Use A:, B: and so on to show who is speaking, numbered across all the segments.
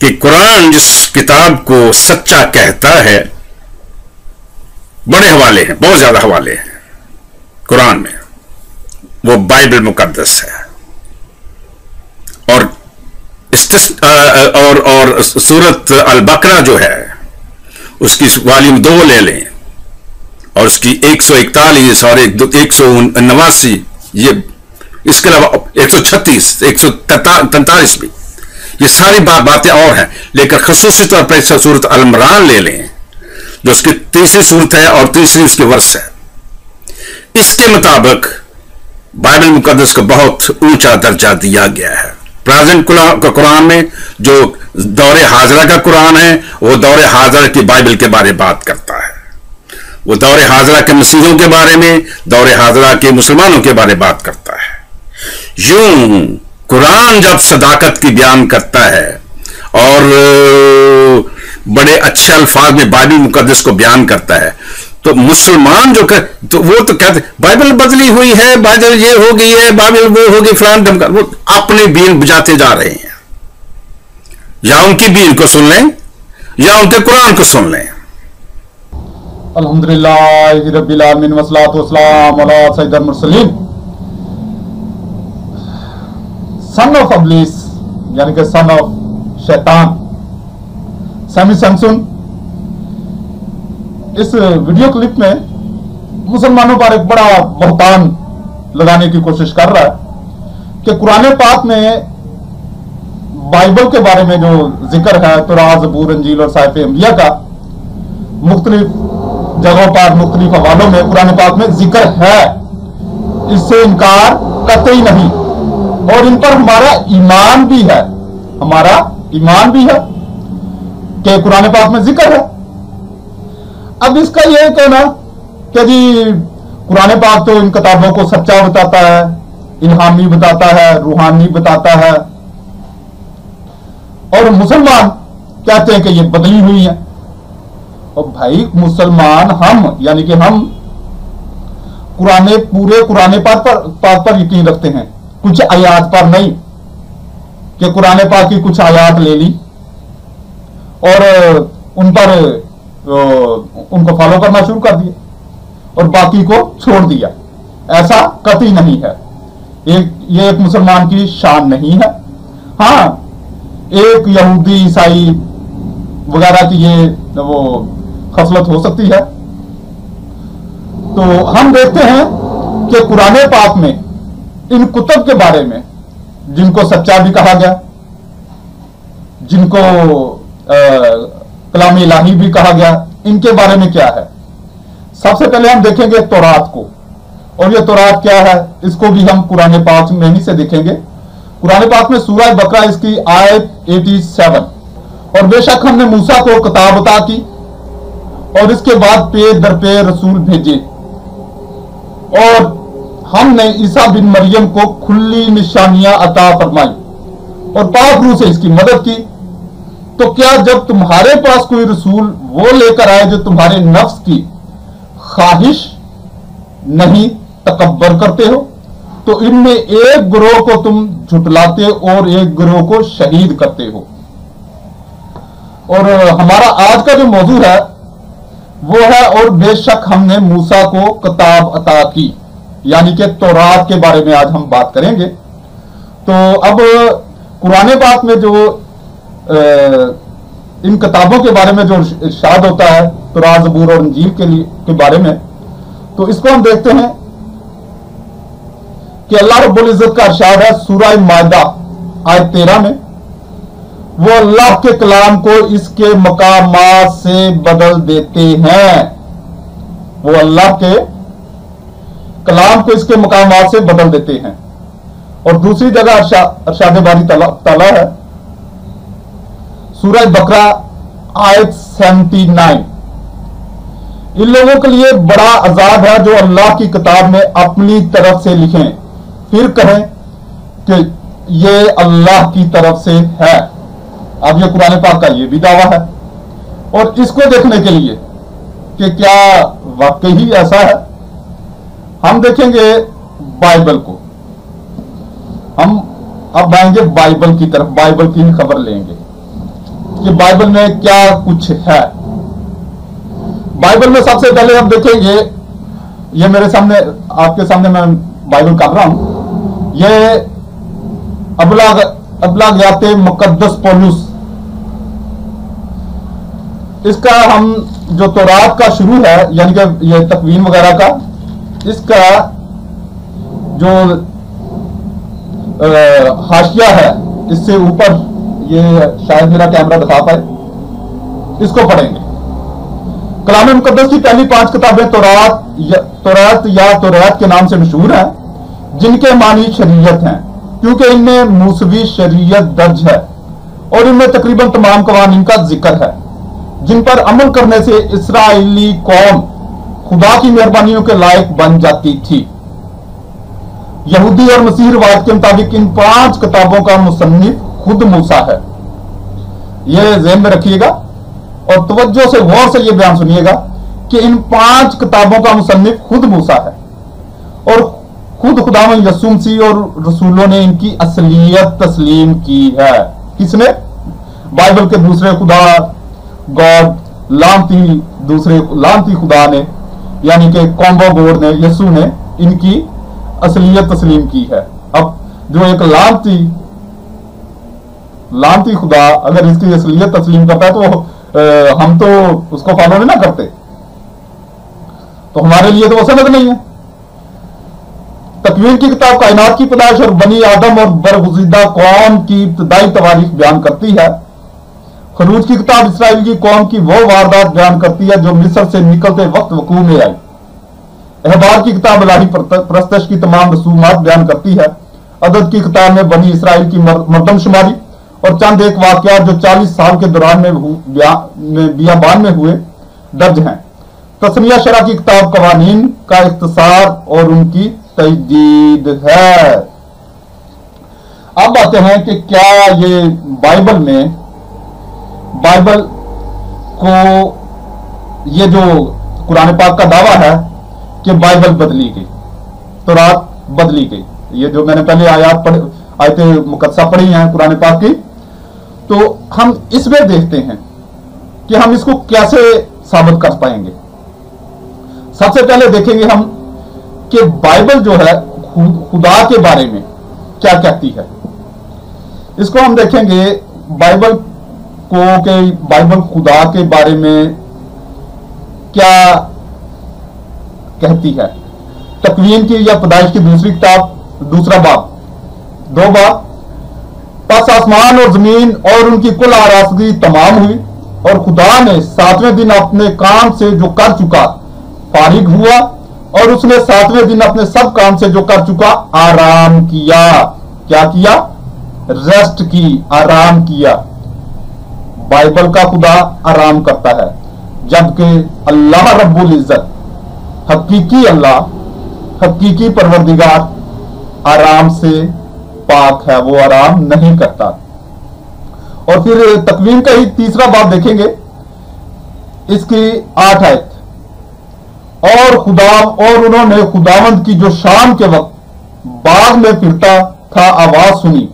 A: کہ قرآن جس کتاب کو سچا کہتا ہے، بڑے حوالے ہیں، بہت زیادہ حوالے ہیں قرآن میں، وہ بائبل مقدس ہے۔ اور سورت البقرہ جو ہے اس کی والیوم 2 لے لیں اور اس کی 141 اور 189، یہ اس کے علاوہ 136 143 بھی، یہ ساری باتیں اور ہیں، لیکن خصوصی طور پر سورت العمران لے لیں جو اس کی تیسری سورت ہے اور تیسری اس کے ورس ہے۔ اس کے مطابق بائبل مقدس کو بہت اونچا درجہ دیا گیا ہے۔ پریزنٹ قرآن میں جو دور حاضرہ کا قرآن ہے، وہ دور حاضرہ کی بائبل کے بارے بات کرتا ہے، وہ دور حاضرہ کے مسیحیوں کے بارے میں، دور حاضرہ کے مسلمانوں کے بارے بات کرتا ہے۔ یوں قرآن جب صداقت کی بیان کرتا ہے اور بڑے اچھے الفاظ میں بائبل مقدس کو بیان کرتا ہے، تو مسلمان جو تو وہ تو کہتے بائبل بدلی ہوئی ہے، بائبل یہ ہو گئی ہے، بائبل وہ ہوگی فلان دھمکا، وہ اپنی بیل بجاتے جا رہے ہیں۔ یا ان کی بیل کو سن لیں یا ان کے قرآن کو سن لیں۔
B: الحمدللہ رب العالمین والصلاۃ والسلام علی سید المرسلین۔ سن آف ابلیس یعنی کہ سن آف شیطان سیمی سیمسن اس ویڈیو کلپ میں مسلمانوں پر ایک بڑا بہتان لگانے کی کوشش کر رہا ہے کہ قرآن پاک میں بائبل کے بارے میں جو ذکر ہے توراہ، زبور، انجیل اور صحائف انبیاء کا مختلف جگہوں پر مختلف حوالوں میں قرآن پاک میں ذکر ہے، اس سے انکار قطعی نہیں، اور ان پر ہمارا ایمان بھی ہے، ہمارا ایمان بھی ہے کہ قرآن پاک میں ذکر ہے۔ اب اس کا یہ کہنا کہ جی قرآن پاک تو ان کتابوں کو سچا بتاتا ہے، الہامی بتاتا ہے، روحانی بتاتا ہے، اور مسلمان کہتے ہیں کہ یہ بدلی ہوئی ہیں۔ اور بھائی مسلمان ہم یعنی کہ ہم پورے قرآن پاک پر یقین رکھتے ہیں، کچھ آیات پر نہیں کہ قرآن پاک کی کچھ آیات لے لی اور ان پر ان کو فالو کرنا شروع کر دیا اور باقی کو چھوڑ دیا، ایسا قطعی نہیں ہے، یہ ایک مسلمان کی شان نہیں ہے۔ ہاں ایک یہودی عیسائی وغیرہ کی یہ وہ خصلت ہو سکتی ہے۔ تو ہم دیکھتے ہیں کہ قرآن پاک میں ان کتب کے بارے میں جن کو سچا بھی کہا گیا، جن کو کلام الہی بھی کہا گیا، ان کے بارے میں کیا ہے۔ سب سے پہلے ہم دیکھیں گے تورات کو، اور یہ تورات کیا ہے اس کو بھی ہم قرآن پاک میں ہی سے دیکھیں گے۔ قرآن پاک میں سورہ بقرہ اس کی آیت 87، اور بے شک ہم نے موسیٰ کو کتاب عطا کی اور اس کے بعد پے در پے رسول بھیجے، اور ہم نے عیسیٰ بن مریم کو کھلی نشانیاں عطا فرمائی اور پاک روح سے اس کی مدد کی۔ تو کیا جب تمہارے پاس کوئی رسول وہ لے کر آئے جو تمہارے نفس کی خواہش نہیں تکبر کرتے ہو، تو ان میں ایک گروہ کو تم جھٹلاتے اور ایک گروہ کو شہید کرتے ہو۔ اور ہمارا آج کا جو موضوع ہے وہ ہے اور بے شک ہم نے موسیٰ کو کتاب عطا کی، یعنی کہ تورات کے بارے میں آج ہم بات کریں گے۔ تو اب قرآن پاک میں جو ان کتابوں کے بارے میں جو ارشاد ہوتا ہے توراہ، زبور اور انجیل کے بارے میں، تو اس کو ہم دیکھتے ہیں کہ اللہ رب العزت کا ارشاد ہے سورہ مائدہ آیت 13 میں، وہ اللہ کے کلام کو اس کے مقامات سے بدل دیتے ہیں، وہ اللہ کے کلام کو اس کے مقامات سے بدل دیتے ہیں۔ اور دوسری جگہ ارشاد باری تعالیٰ ہے سورہ بقرہ آیت 79، ان لوگوں کے لیے بڑا عذاب ہے جو اللہ کی کتاب میں اپنی طرف سے لکھیں پھر کہیں کہ یہ اللہ کی طرف سے ہے۔ اب یہ قرآن پاک کا یہ بھی دعویٰ ہے، اور اس کو دیکھنے کے لیے کہ کیا واقعی ایسا ہے، ہم دیکھیں گے بائبل کو، ہم اب آئیں گے بائبل کی طرف، بائبل کی خبر لیں گے۔ कि बाइबल में क्या कुछ है। बाइबल में सबसे पहले हम देखेंगे, ये मेरे सामने, आपके सामने मैं बाइबल कर रहा हूं, ये अबलागियात मुकद्दस पौलुस, इसका हम जो तौरात का शुरू है, यानी कि ये तकवीन वगैरह का, इसका जो हाशिया है, इससे ऊपर, ये शायद मेरा कैमरा दिखा पाए, इसको पढ़ेंगे। कलाम मुकद्दस की पहली 5 किताबें तौरात के नाम से मशहूर हैं, जिनके मानी शरीयत हैं, क्योंकि इनमें मूसवी शरीयत दर्ज है और इनमें तकरीबन तमाम कवानीन का जिक्र है, जिन पर अमल करने से इस्राएली कौम खुदा की मेहरबानियों के लायक बन जाती थी। यहूदी और मसीह रिवायत के मुताबिक इन 5 किताबों का मुसन्निफ खुद मूसा है। यह ज़हन में रखिएगा और तवज्जो से, गौर से यह बयान सुनिएगा कि इन 5 किताबों का मुसन्निफ खुद मूसा है और खुद खुदावंद यीशु मसीह और रसूलों ने इनकी असलियत तस्लीम की है। किसने? बाइबल के दूसरे खुदा, गॉड, दूसरे लानती खुदा ने, यानी कि कॉम्बो गॉड ने, यीशु ने इनकी असलियत तस्लीम की है। अब जो एक लानती खुदा अगर इसकी असलियत तस्लीम करता है तो हम तो उसको फॉलो नहीं ना करते, तो हमारे लिए तो वो सनद नहीं है। तकवीर की किताब कायनात की पैदाइश और बनी आदम और बरगुज़ीदा कौम की इब्तदाई तवारीख बयान करती है। खरूज की किताब इसराइल की कौम की वो वारदात बयान करती है जो मिस्र से निकलते वक्त वकूअ में आई। अहबार की किताब इलाही परस्तश की तमाम रसूमात बयान करती है। अदद की किताब में बनी इसराइल की मर्दमशुमारी और चंद एक वाकयात जो 40 साल के दौरान में बियाबान में हुए दर्ज हैं। तस्निया शरा की किताब कवानीन का इख्तिसार और उनकी तजदीद है। अब आते हैं कि क्या ये बाइबल को, ये जो कुरान पाक का दावा है कि बाइबल बदली गई, तौरात बदली गई, ये जो मैंने पहले आयतें मुकद्दसा पढ़ी हैं कुरान पाक की, तो हम इसमें देखते हैं कि हम इसको कैसे साबित कर पाएंगे। सबसे पहले देखेंगे हम कि बाइबल जो है खुदा के बारे में क्या कहती है। इसको हम देखेंगे बाइबल को कि बाइबल खुदा के बारे में क्या कहती है। तकवीन की या पैदाइश की दूसरी किताब, दूसरा बाब, 2 बाब, बस आसमान और जमीन और उनकी कुल आराज़गी तमाम हुई और खुदा ने 7वें दिन अपने काम से जो कर चुका फारिग हुआ और उसने 7वें दिन अपने सब काम से जो कर चुका आराम किया। क्या किया? रेस्ट की, आराम किया। बाइबल का खुदा आराम करता है, जबकि अल्लाह रब्बुल इज्जत, हकीकी अल्लाह, हकीकी परवरदिगार आराम से पाक है, वो आराम नहीं करता। और फिर तकवीन का ही तीसरा बाब देखेंगे, इसकी 8 आयत, और उन्होंने खुदावंद की जो शाम के वक्त बाग में फिरता था आवाज सुनी,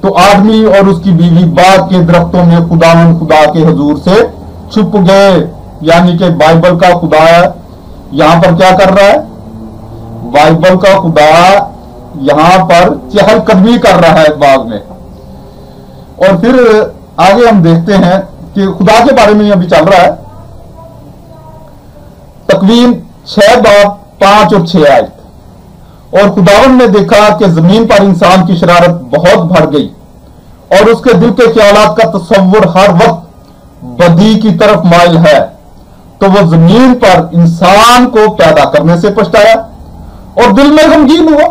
B: तो आदमी और उसकी बीवी बाग के दरख्तों में खुदावंद खुदा के हुजूर से छुप गए। यानी कि बाइबल का खुदा यहां पर क्या कर रहा है? बाइबल का खुदा यहां पर चहलकदमी कर रहा है बाग में। और फिर आगे हम देखते हैं कि खुदा के बारे में अभी चल रहा है। तकवीन 6 बाब 5 और 6 आयत, और खुदावंद ने देखा कि जमीन पर इंसान की शरारत बहुत बढ़ गई और उसके दिल के ख्यालात का तस्वुर हर वक्त बदी की तरफ माइल है, तो वह जमीन पर इंसान को पैदा करने से पछताया और दिल में गमगीन हुआ।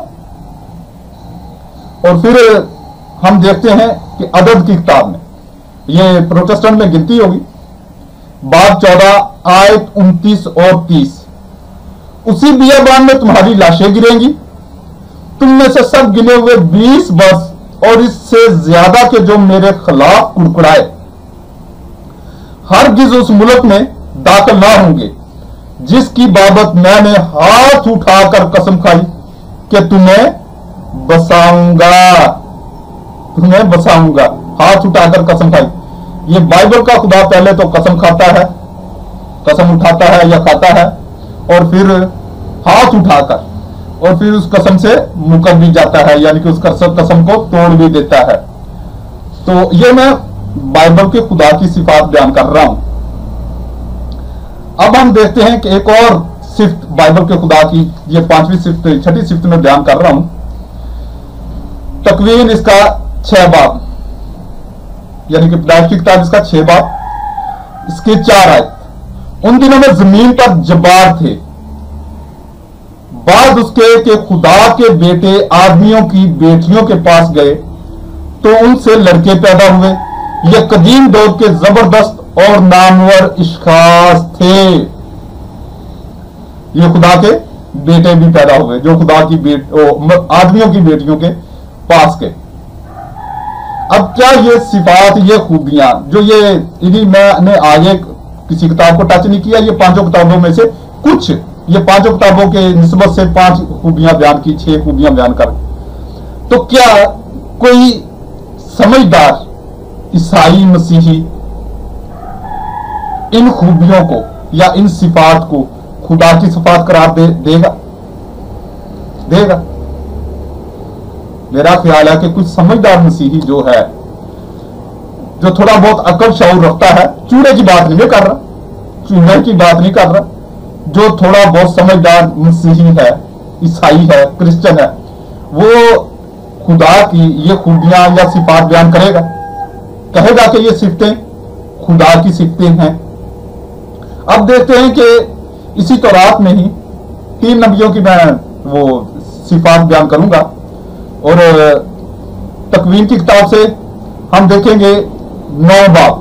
B: और फिर हम देखते हैं कि अदद की किताब में, यह प्रोटेस्टेंट में गिनती होगी, बाब 14 आयत 29 और 30, उसी बियाबान में तुम्हारी लाशें गिरेंगी, तुम में से सब गिने हुए 20 वर्ष और इससे ज्यादा के जो मेरे खिलाफ कुड़कुड़ाए हरगिज उस मुल्क में दाखिल ना होंगे जिसकी बाबत मैंने हाथ उठाकर कसम खाई कि तुम्हें बसाऊंगा। हाथ उठाकर कसम खाई, ये बाइबल का खुदा पहले तो कसम खाता है, कसम उठाता है या खाता है, और फिर हाथ उठाकर और फिर उस कसम से मुकर भी जाता है, यानी कि उस कसम को तोड़ भी देता है। तो ये मैं बाइबल के खुदा की सिफात बयान कर रहा हूं। अब हम देखते हैं कि एक और सिफ्त बाइबल के खुदा की, ये 5वीं सिफ्त, 6ठी सिफ्त में बयान कर रहा हूं। तकवीन इसका 6 बाब, यानी कि पैदाइश की किताब इसका 6 बाब, इसके 4 आयत। उन दिनों में जमीन पर जब्बार थे, बाद उसके कि खुदा के बेटे आदमियों की बेटियों के पास गए तो उनसे लड़के पैदा हुए। ये कदीम दौर के जबरदस्त और नामवर इश्खास थे। ये खुदा के बेटे भी पैदा हुए जो खुदा की आदमियों की बेटियों के पास गए। अब क्या ये सिफात, ये खूबियां जो ये इन्हीं मैंने आगे किसी किताब को टच नहीं किया, ये 5 किताबों में से कुछ, ये 5 किताबों के निस्बत से 5 खूबियां बयान की, 6 खूबियां बयान कर। तो क्या कोई समझदार ईसाई मसीही इन खूबियों को या इन सिफात को खुदा की सिफात करार देगा? मेरा ख्याल है कि कुछ समझदार मसीही जो है, जो थोड़ा बहुत अकल शऊर रखता है, चूड़े की बात नहीं कर रहा, चूड़े की बात नहीं कर रहा, जो थोड़ा बहुत समझदार मसीही है, ईसाई है, क्रिश्चियन है, वो खुदा की ये खूबियां या सिफात बयान करेगा, कहेगा कि ये सिफतें खुदा की सिफतें हैं। अब देखते हैं कि इसी तौरात में ही 3 नबियों की मैं वो सिफात बयान करूंगा, और तकवीन की किताब से हम देखेंगे 9 बाब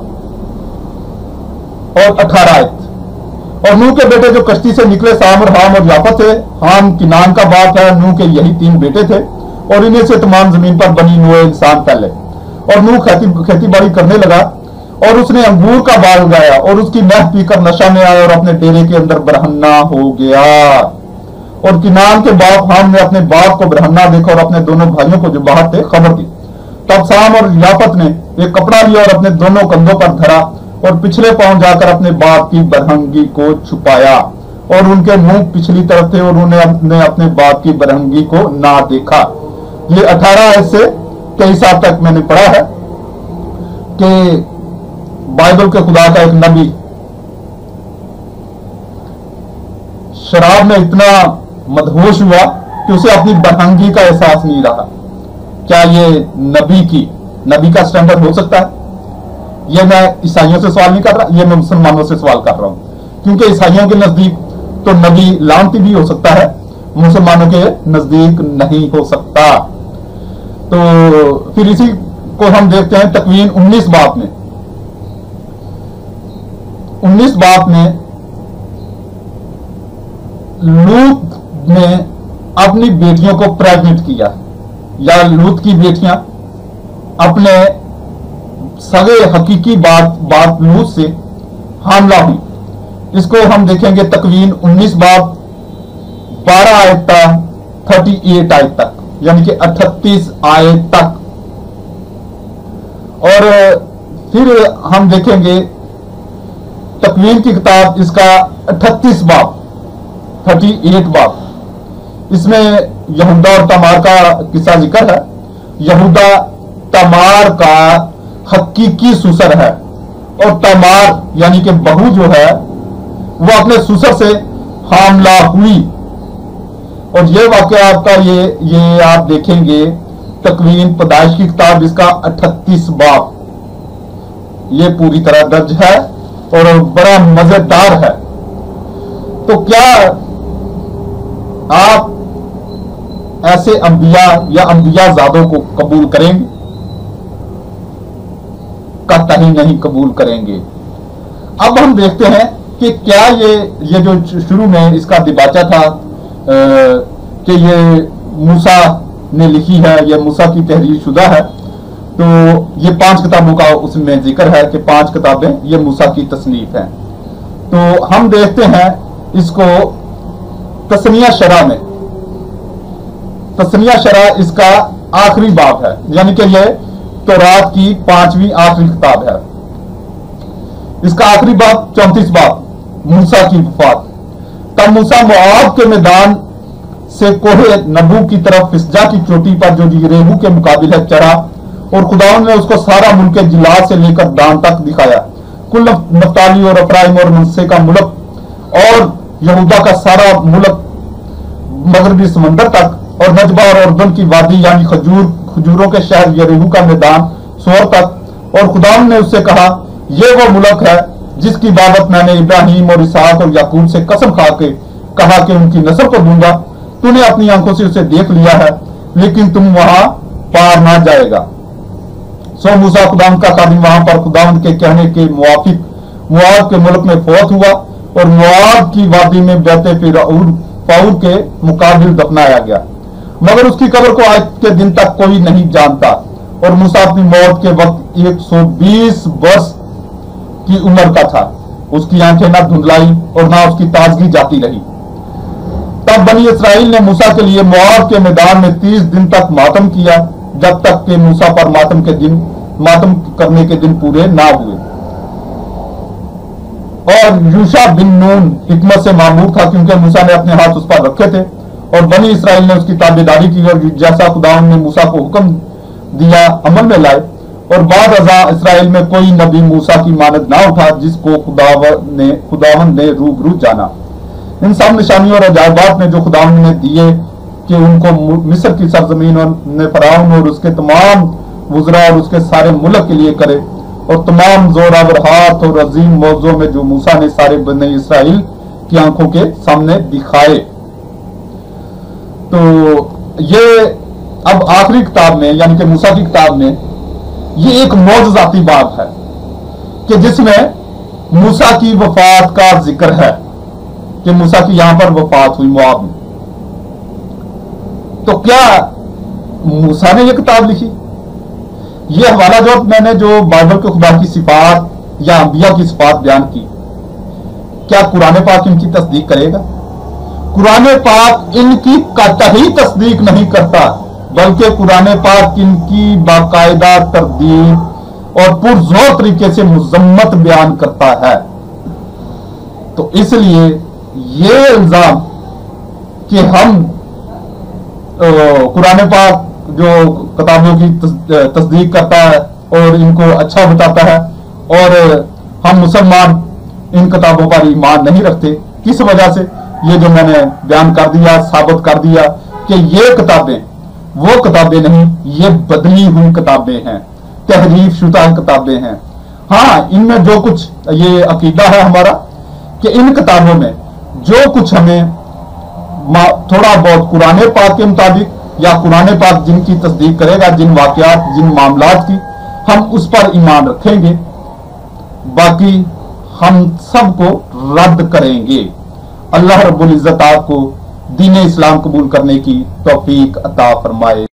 B: और 18 आयत। और नूह के बेटे जो कश्ती से निकले, साम और हाम और याफत थे। हाम किनान का बाप है, नूह के यही 3 बेटे थे, और इन्हीं से तमाम जमीन पर बनी हुए इंसान फैले। और नूह खेती बाड़ी करने लगा, और उसने अंगूर का बाग उगाया, और उसकी मह पीकर नशा में आया और अपने डेरे के अंदर बरहन्ना हो गया। और किनान के बाप हाम ने अपने बाप को बरहन्ना देखा और अपने दोनों भाइयों को जो बाहर थे खबर दी। तब साम और याफत ने एक कपड़ा लिया और अपने दोनों कंधों पर धरा और पिछले पांव जाकर अपने बाप की बरहंगी को छुपाया, और उनके मुंह पिछली तरफ थे और उन्होंने अपने बाप की बरहंगी को ना देखा। ये 18 से 23 तक मैंने पढ़ा है कि बाइबल के खुदा का एक नबी शराब में इतना मदहोश हुआ कि उसे अपनी बरहंगी का एहसास नहीं रहा। क्या ये नबी का स्टैंडर्ड हो सकता है? ये मैं ईसाइयों से सवाल नहीं कर रहा, ये मैं मुसलमानों से सवाल कर रहा हूं, क्योंकि ईसाइयों के नजदीक तो नबी लानती भी हो सकता है, मुसलमानों के नजदीक नहीं हो सकता। तो फिर इसी को हम देखते हैं तकवीन 19 बाब में। 19 बाब में लूत ने अपनी बेटियों को प्रेग्नेंट किया, या लूत की बेटियां अपने सगे हकीकी बात लूत से हामला हुई। इसको हम देखेंगे तकवीन 19 बाब 12 आयत तक 38 आयत तक, यानी कि 38 आयत तक। और फिर हम देखेंगे तकवीन की किताब इसका 38 बाब 38 बाब। इसमें यहूदा और तमार का किस्सा जिक्र है। यहूदा तमार का हकीकी सुसर है, और तमार यानी कि बहू जो है वो अपने सुसर से हामला हुई। और ये वाकया आपका ये आप देखेंगे तकवीन पैदाइश की किताब इसका 38 बाब। ये पूरी तरह दर्ज है और बड़ा मजेदार है। तो क्या आप ऐसे अंबिया या अंबियाजादों को कबूल करेंगे? कतई नहीं कबूल करेंगे। अब हम देखते हैं कि क्या ये जो शुरू में इसका दिबाचा था कि ये मूसा ने लिखी है, ये मूसा की तहरीर शुदा है, तो ये 5 किताबों का उसमें जिक्र है कि 5 किताबें ये मूसा की तसनीफ हैं। तो हम देखते हैं इसको तस्निया शरा में। तस्निया शरा इसका आखिरी बाब है, यानी कि ये तौरात की 5वीं आखिरी किताब है। इसका आखिरी बात 34 बात, मूसा की वफात। तब मूसा मोआब के मैदान से कोहे नबू की तरफ फिसजा की चोटी पर जो रेहू के मुकाबिले चढ़ा, और खुदावंद ने उसको सारा मुल्क जिलाद से लेकर दान तक दिखाया, कुल नफ्ताली और अफराइम और मनसे का मुल्क और यहूदा का सारा मुल्क मगरबी समंदर तक, और नजबा और उर्दन की वादी यानी खजूरों के शहर यरीहू का मैदान सोर तक। और खुदावंद ने उससे कहा, ये वो मुल्क है जिसकी बाबत मैंने इब्राहिम और इसहाक और याकूब से कसम खा के कहा कि उनकी नस्ल को दूंगा। तूने अपनी आंखों से उसे देख लिया है, लेकिन तुम वहां पार ना जाएगा। सो मूसा खुदावंद का खादिम वहां पर खुदावंद के कहने के मुवाफिक मोआब के मुल्क में फौत हुआ, और मोआब की वादी में बैते फाऊर के मुकाबिल दफनाया गया, मगर उसकी कब्र को आज के दिन तक कोई नहीं जानता। और मूसा अपनी मौत के वक्त 120 वर्ष की उम्र का था। उसकी आंखें ना धुंधलाई और ना उसकी ताजगी जाती रही। तब बनी इसराइल ने मूसा के लिए मोआब के मैदान में 30 दिन तक मातम किया, जब तक कि मूसा पर मातम करने के दिन पूरे ना हुए। और यूशा बिन नून हिकमत से मामूर था, क्योंकि मूसा ने अपने हाथ उस पर रखे थे, और बनी इसराइल ने उसकी ताबेदारी की, और जैसा खुदावंद ने मूसा को हुक्म दिया अमल में लाए। और बाद अज़ा इसराइल में कोई नबी मूसा की मानद ना उठा जिसको खुदावंद ने रूबरू जाना। इन सब निशानियों और अजायबात में जो खुदावंद ने दिए कि उनको मिस्र की सरजमीन ने फराउन और उसके तमाम वुज़रा और उसके सारे मुल्क के लिए करे, और तमाम जोरावर हाथ और अजीम मौजों में जो मूसा ने सारे बने इसराइल की आंखों के सामने दिखाए। तो ये अब आखिरी किताब में यानी कि मूसा की किताब में ये एक मौजज़ाती बात है कि जिसमें मूसा की वफात का जिक्र है कि मूसा की यहां पर वफात हुई मोआब में। तो क्या मूसा ने यह किताब लिखी? ये हवाला जो मैंने जो बाइबल के खुदा की सिफात या अंबिया की सिफात बयान की, क्या कुरान पाक इनकी तस्दीक करेगा? कुरान पाक इनकी कतई तस्दीक नहीं करता, बल्कि कुरान पाक इनकी बाकायदा तरदीद और पुरजोर तरीके से मुजम्मत बयान करता है। तो इसलिए ये इल्जाम कि हम कुरान पाक जो किताबों की तस्दीक करता है और इनको अच्छा बताता है, और हम मुसलमान इन किताबों पर ईमान नहीं रखते, किस वजह से? ये जो मैंने बयान कर दिया, साबित कर दिया कि ये किताबें वो किताबें नहीं, ये बदली हुई किताबें हैं, तहरीफ शुदा किताबें हैं। हाँ, इनमें जो कुछ ये अकीदा है हमारा कि इन किताबों में जो कुछ हमें थोड़ा बहुत कुरान पाक के मुताबिक या कुरान पाक जिनकी तस्दीक करेगा, जिन वाकयात जिन मामलात की, हम उस पर ईमान रखेंगे, बाकी हम सबको रद्द करेंगे। अल्लाह रब्बुल इज्जत आपको दीन इस्लाम कबूल करने की तौफीक अता फरमाए।